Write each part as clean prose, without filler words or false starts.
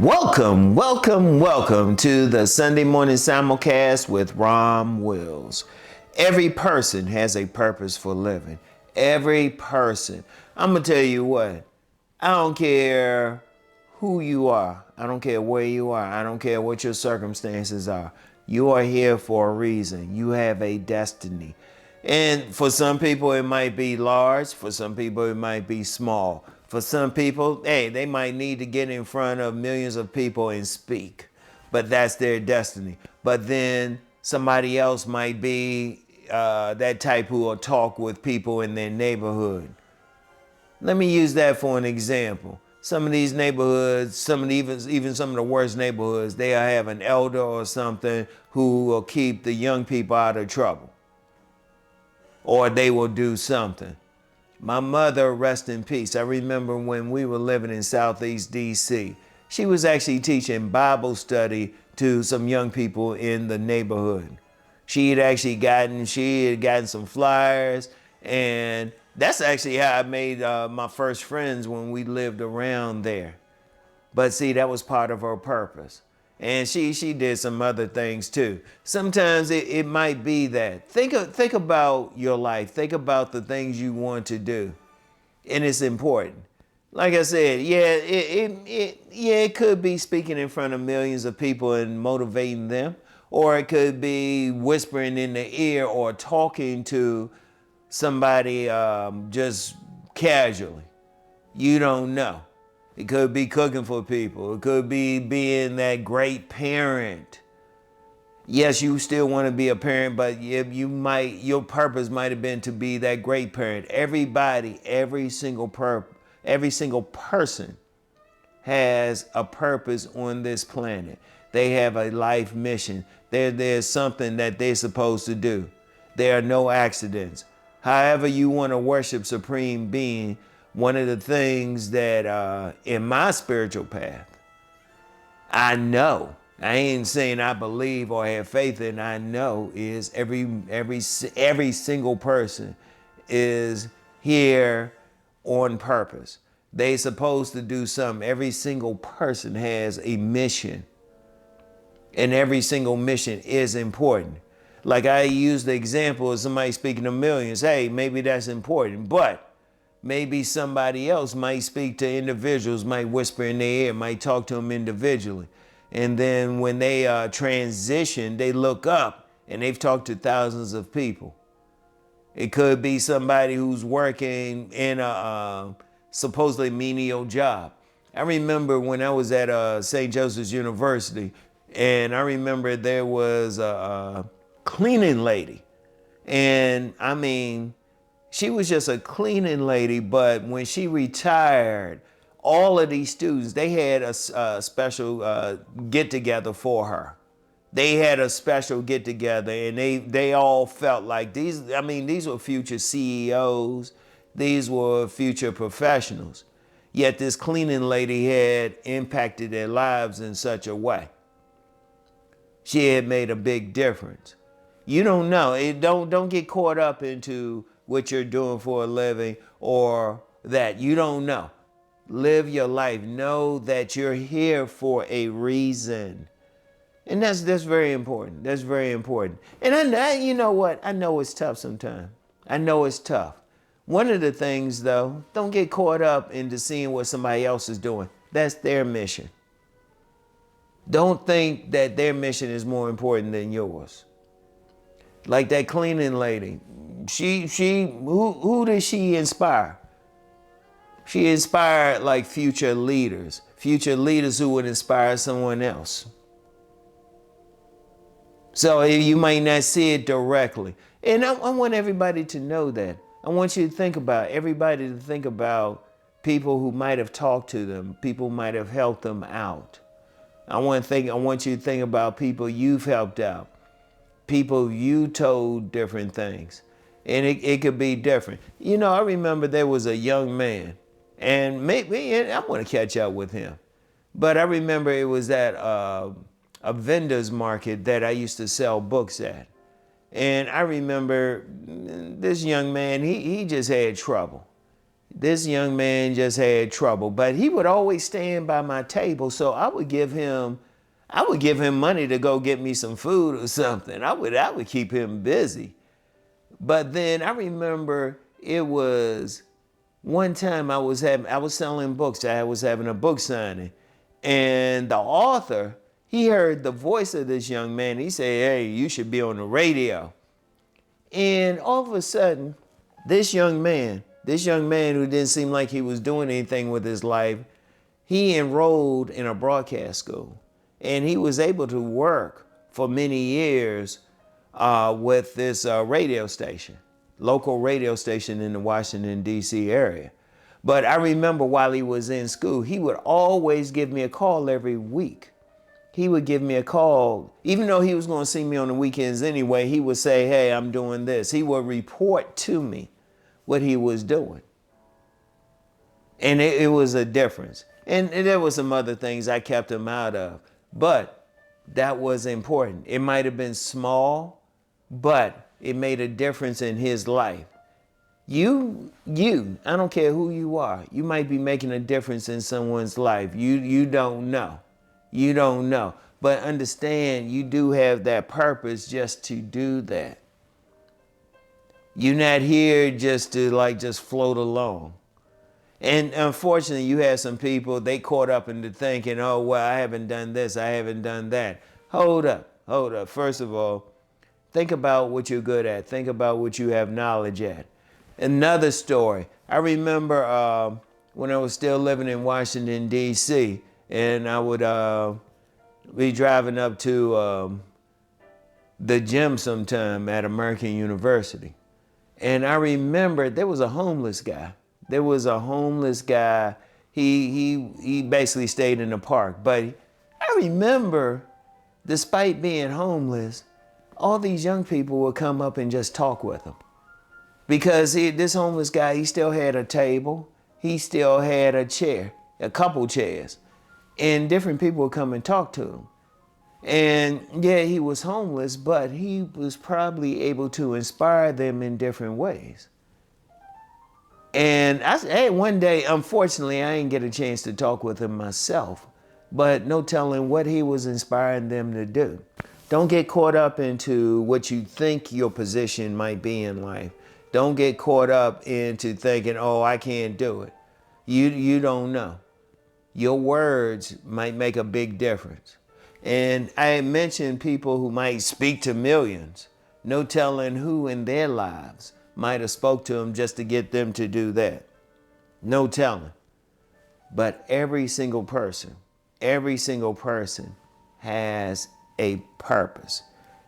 Welcome to the Sunday morning simulcast with RomWills. Every person has a purpose for living. Every person. I'm going to tell you what, I don't care who you are. I don't care where you are. I don't care what your circumstances are. You are here for a reason. You have a destiny. And for some people, it might be large. For some people, it might be small. For some people, hey, they might need to get in front of millions of people and speak, but that's their destiny. But then somebody else might be that type who will talk with people in their neighborhood. Let me use that for an example. Some of these neighborhoods, even some of the worst neighborhoods, they have an elder or something who will keep the young people out of trouble, or they will do something. My mother, rest in peace. I remember when we were living in Southeast DC, she was actually teaching Bible study to some young people in the neighborhood. She had gotten some flyers, and that's actually how I made my first friends when we lived around there. But see, that was part of her purpose. And she did some other things too. Sometimes it might be that. Think about your life. Think about the things you want to do. And it's important. Like I said, it could be speaking in front of millions of people and motivating them. Or it could be whispering in the ear or talking to somebody just casually. You don't know. It could be cooking for people. It could be being that great parent. Yes, you still want to be a parent, but your purpose might have been to be that great parent. Every single person has a purpose on this planet. They have a life mission. There's something that they're supposed to do. There are no accidents. However you want to worship Supreme Being, one of the things that in my spiritual path, I know, I ain't saying I believe or have faith in, I know is every single person is here on purpose. They supposed to do something. Every single person has a mission, and every single mission is important. Like I used the example of somebody speaking to millions. Hey, maybe that's important, but maybe somebody else might speak to individuals, might whisper in their ear, might talk to them individually. And then when they transition, they look up and they've talked to thousands of people. It could be somebody who's working in a supposedly menial job. I remember when I was at St. Joseph's University, and I remember there was a cleaning lady. And I mean, she was just a cleaning lady, but when she retired, all of these students, they had a special get-together for her. They had a special get-together, and they all felt like these were future CEOs. These were future professionals. Yet this cleaning lady had impacted their lives in such a way. She had made a big difference. You don't know. Don't get caught up into what you're doing for a living or that. You don't know. Live your life. Know that you're here for a reason. And that's very important. That's very important. And you know what? I know it's tough sometimes. I know it's tough. One of the things, though, don't get caught up into seeing what somebody else is doing. That's their mission. Don't think that their mission is more important than yours. Like that cleaning lady. Who did she inspire? She inspired like future leaders who would inspire someone else. So you might not see it directly. And I want everybody to know that. I want you to think about people who might have talked to them, people who might have helped them out. I want you to think about people you've helped out, people you told different things. And it could be different. You know, I remember there was a young man, and maybe I want to catch up with him. But I remember it was at a vendor's market that I used to sell books at. And I remember this young man, he just had trouble. This young man just had trouble, but he would always stand by my table. So I would give him money to go get me some food or something. I would keep him busy. But then I remember it was one time I was selling books. I was having a book signing, and the author, he heard the voice of this young man. He said, "Hey, you should be on the radio." And all of a sudden, this young man who didn't seem like he was doing anything with his life, he enrolled in a broadcast school. And he was able to work for many years with this radio station, local radio station in the Washington, D.C. area. But I remember while he was in school, he would always give me a call every week. He would give me a call, even though he was going to see me on the weekends anyway. He would say, "Hey, I'm doing this." He would report to me what he was doing. And it was a difference. And there were some other things I kept him out of. But that was important. It might have been small, but it made a difference in his life. You, I don't care who you are, you might be making a difference in someone's life. You don't know. You don't know. But understand, you do have that purpose just to do that. You're not here just to just float along. And unfortunately, you have some people, they caught up into thinking, "Oh, well, I haven't done this, I haven't done that." Hold up. First of all, think about what you're good at. Think about what you have knowledge at. Another story. I remember when I was still living in Washington, D.C., and I would be driving up to the gym sometime at American University. And I remember there was a homeless guy. He basically stayed in the park. But I remember, despite being homeless, all these young people would come up and just talk with him. Because this homeless guy, he still had a table. He still had a chair, a couple chairs. And different people would come and talk to him. And yeah, he was homeless, but he was probably able to inspire them in different ways. And one day, unfortunately, I didn't get a chance to talk with him myself, but no telling what he was inspiring them to do. Don't get caught up into what you think your position might be in life. Don't get caught up into thinking, "Oh, I can't do it." You don't know. Your words might make a big difference. And I mentioned people who might speak to millions. No telling who in their lives might have spoke to them just to get them to do that. No telling. But every single person has a purpose.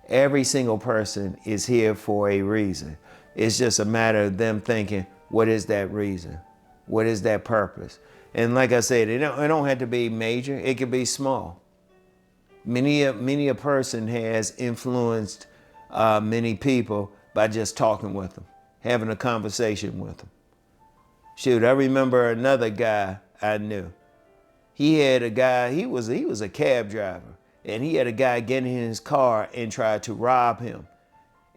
Every single person is here for a reason. It's just a matter of them thinking, what is that reason? What is that purpose? And like I said, it don't have to be major. It could be small. Many a person has influenced many people by just talking with them, having a conversation with them. Shoot, I remember another guy I knew. He was a cab driver, and he had a guy get in his car and try to rob him.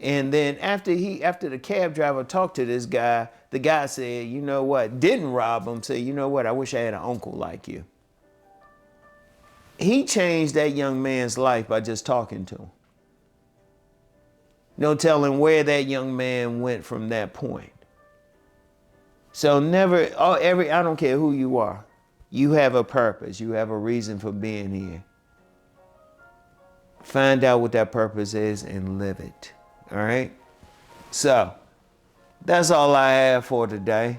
And then after the cab driver talked to this guy, the guy said, "You know what?" Didn't rob him, said, "You know what? I wish I had an uncle like you." He changed that young man's life by just talking to him. No telling where that young man went from that point. So I don't care who you are. You have a purpose. You have a reason for being here. Find out what that purpose is and live it. All right? So, that's all I have for today.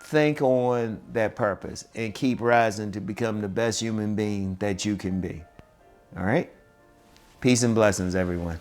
Think on that purpose and keep rising to become the best human being that you can be. All right? Peace and blessings, everyone.